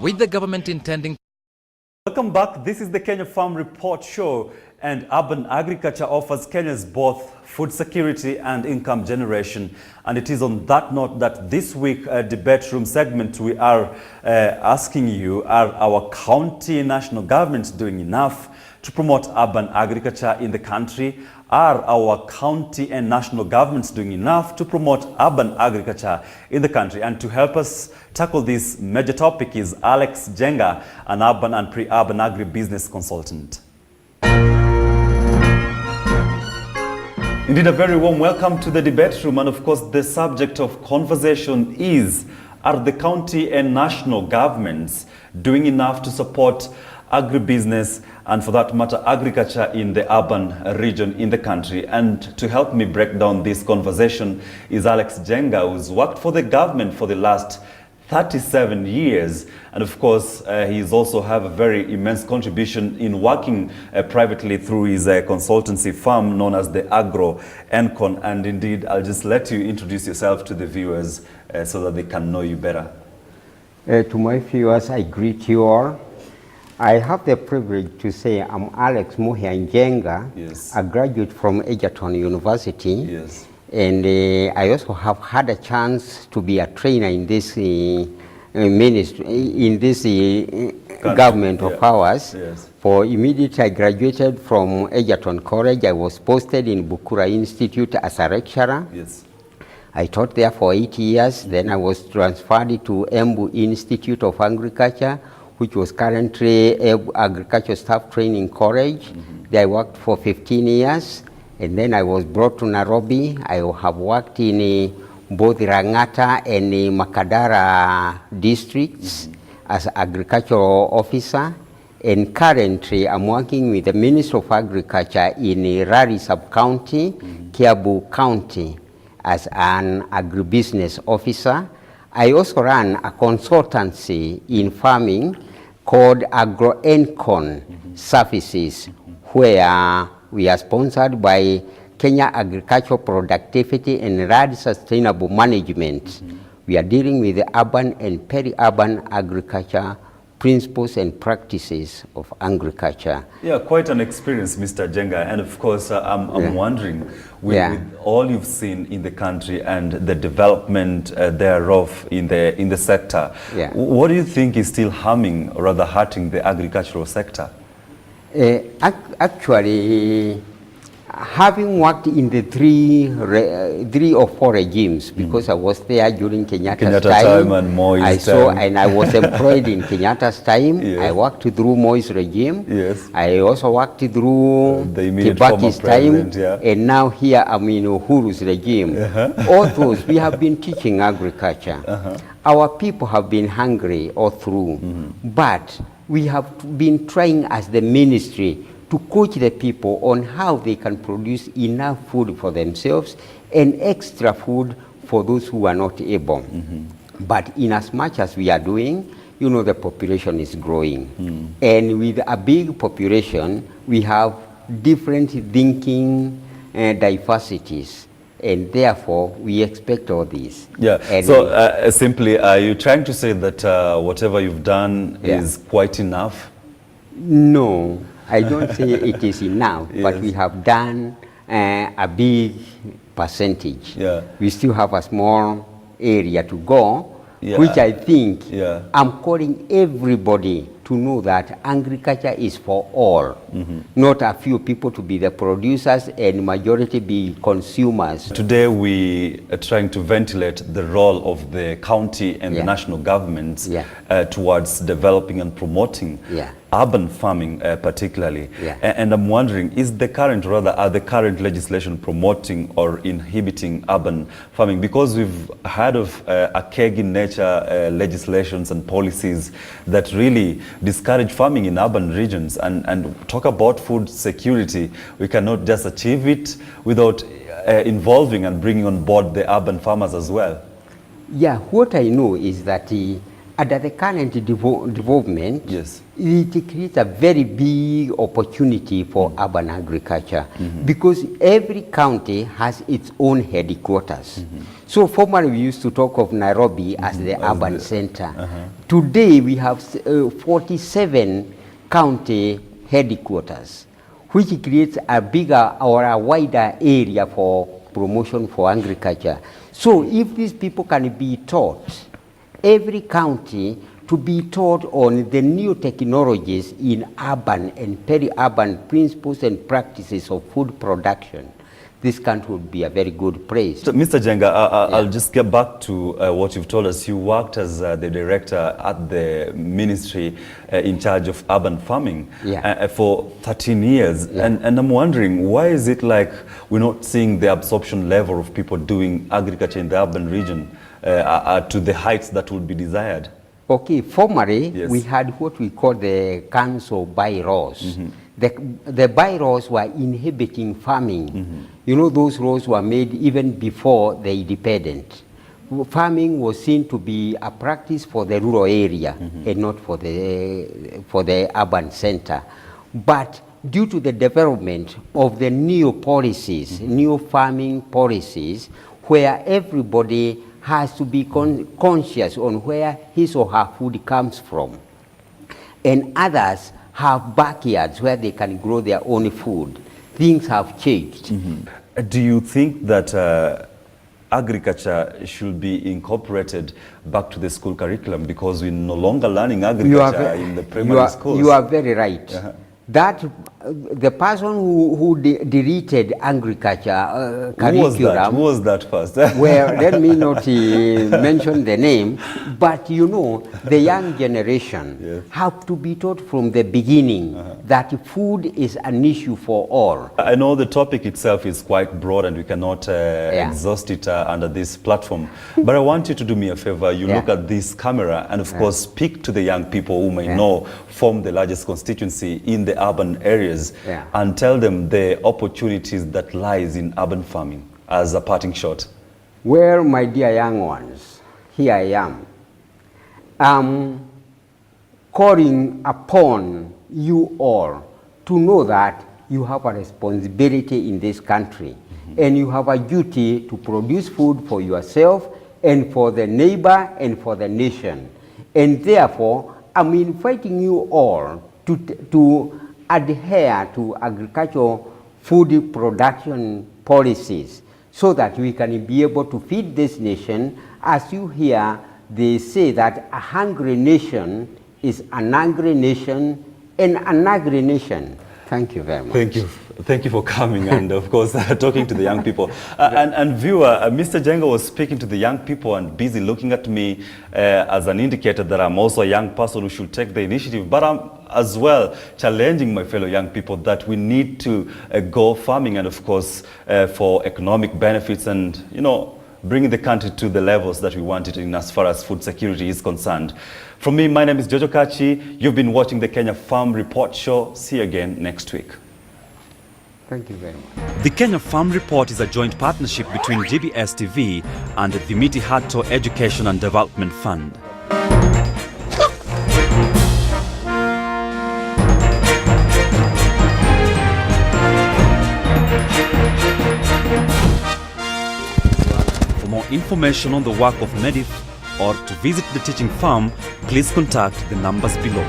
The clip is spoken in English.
with the government intending. Welcome back. This is the Kenya Farm Report Show, and urban agriculture offers Kenyans both food security and income generation. And it is on that note that this week debate room segment we are asking you, are our county and national governments doing enough to promote urban agriculture in the country? Are our county and national governments doing enough to promote urban agriculture in the country? And to help us tackle this major topic is Alex Jenga, an urban and pre-urban agribusiness consultant. Indeed, a very warm welcome to the debate room. And of course, the subject of conversation is, are the county and national governments doing enough to support agribusiness and, for that matter, agriculture in the urban region in the country? And to help me break down this conversation is Alex Jenga, who's worked for the government for the last 37 years. And of course, he's also have a very immense contribution in working privately through his consultancy firm known as the Agro Encon. And indeed, I'll just let you introduce yourself to the viewers so that they can know you better. To my viewers, I greet you all. I have the privilege to say I'm Alex Jenga, yes, a graduate from Egerton University. Yes. And I also have had a chance to be a trainer in this ministry, in this government of ours. Yes. For immediately I graduated from Egerton College. I was posted in Bukura Institute as a lecturer. Yes. I taught there for 8 years. Then I was transferred to Kiambu Institute of Agriculture, which was currently Agriculture Staff Training College. There I worked for 15 years. And then I was brought to Nairobi. I have worked in both Rangata and Makadara districts as agricultural officer. And currently I'm working with the Ministry of Agriculture in Rari Sub-County, Kiambu County, as an agribusiness officer. I also run a consultancy in farming called Agro Encon Services, where we are sponsored by Kenya Agricultural Productivity and RAD Sustainable Management. We are dealing with the urban and peri-urban agriculture principles and practices of agriculture. Yeah, quite an experience, Mr. Jenga. And of course, I'm wondering, with all you've seen in the country and the development thereof in the sector, what do you think is still harming or rather hurting the agricultural sector? Actually, having worked in the three or four regimes, because I was there during Kenyatta's time and Moi's I saw, time. and I was employed in Kenyatta's time. Yes. I worked through Moi's regime. Yes. I also worked through the immediate former Kibaki's time, yeah. And now here I'm in Uhuru's regime. All those, we have been teaching agriculture. Our people have been hungry all through, but we have been trying as the ministry to coach the people on how they can produce enough food for themselves and extra food for those who are not able. But in as much as we are doing, you know, the population is growing. And with a big population, we have different thinking diversities. And therefore, we expect all this. Yeah, and so simply, are you trying to say that whatever you've done is quite enough? No, I don't say it is enough, but we have done a big percentage. Yeah. We still have a small area to go, which I think I'm calling everybody to know that agriculture is for all, not a few people to be the producers and majority be consumers. Today we are trying to ventilate the role of the county and the national governments towards developing and promoting urban farming particularly. And I'm wondering, is the current, rather, are the current legislation promoting or inhibiting urban farming? Because we've heard of archaic in nature legislations and policies that really discourage farming in urban regions, and talk about food security. We cannot just achieve it without involving and bringing on board the urban farmers as well. Yeah, what I know is that Under the current development, Yes. it creates a very big opportunity for urban agriculture because every county has its own headquarters. So formerly we used to talk of Nairobi as the urban center. Today we have 47 county headquarters, which creates a bigger or a wider area for promotion for agriculture. So if these people can be taught, every county to be taught on the new technologies in urban and peri-urban principles and practices of food production, this country would be a very good place. So, Mr. Jenga, I'll just get back to what you've told us. You worked as the director at the ministry in charge of urban farming for 13 years. And I'm wondering, why is it like we're not seeing the absorption level of people doing agriculture in the urban region to the heights that would be desired? Okay, formerly we had what we call the council bylaws. The bylaws were inhibiting farming. You know, those laws were made even before the independence. Farming was seen to be a practice for the rural area and not for the urban center. But due to the development of the new policies, new farming policies, where everybody has to be conscious on where his or her food comes from, and others have backyards where they can grow their own food, things have changed. Do you think that agriculture should be incorporated back to the school curriculum, because we're no longer learning agriculture in the primary schools? You are very right. That the person who deleted agriculture curriculum. Who was that first? Well, let me not mention the name, but you know, the young generation have to be taught from the beginning that food is an issue for all. I know the topic itself is quite broad and we cannot exhaust it under this platform, but I want you to do me a favor. You look at this camera and of course speak to the young people who may know form the largest constituency in the urban areas and tell them the opportunities that lies in urban farming as a parting shot. Well, my dear young ones, here I am. Calling upon you all to know that you have a responsibility in this country and you have a duty to produce food for yourself and for the neighbor and for the nation. And therefore, I'm inviting you all to adhere to agricultural food production policies so that we can be able to feed this nation. As you hear, they say that a hungry nation is an angry nation and an angry nation. Thank you very much. Thank you. Thank you for coming and of course talking to the young people. And viewer, Mr. Jenga was speaking to the young people and busy looking at me as an indicator that I'm also a young person who should take the initiative, but I'm as well challenging my fellow young people that we need to go farming and of course for economic benefits and, you know, bringing the country to the levels that we want it in as far as food security is concerned. From me, my name is Jojo Kachi. You've been watching the Kenya Farm Report Show. See you again next week. Thank you very much. The Kenya Farm Report is a joint partnership between GBS TV and the Thimiti Hato Education and Development Fund. For more information on the work of MEDIF or to visit the teaching farm, please contact the numbers below.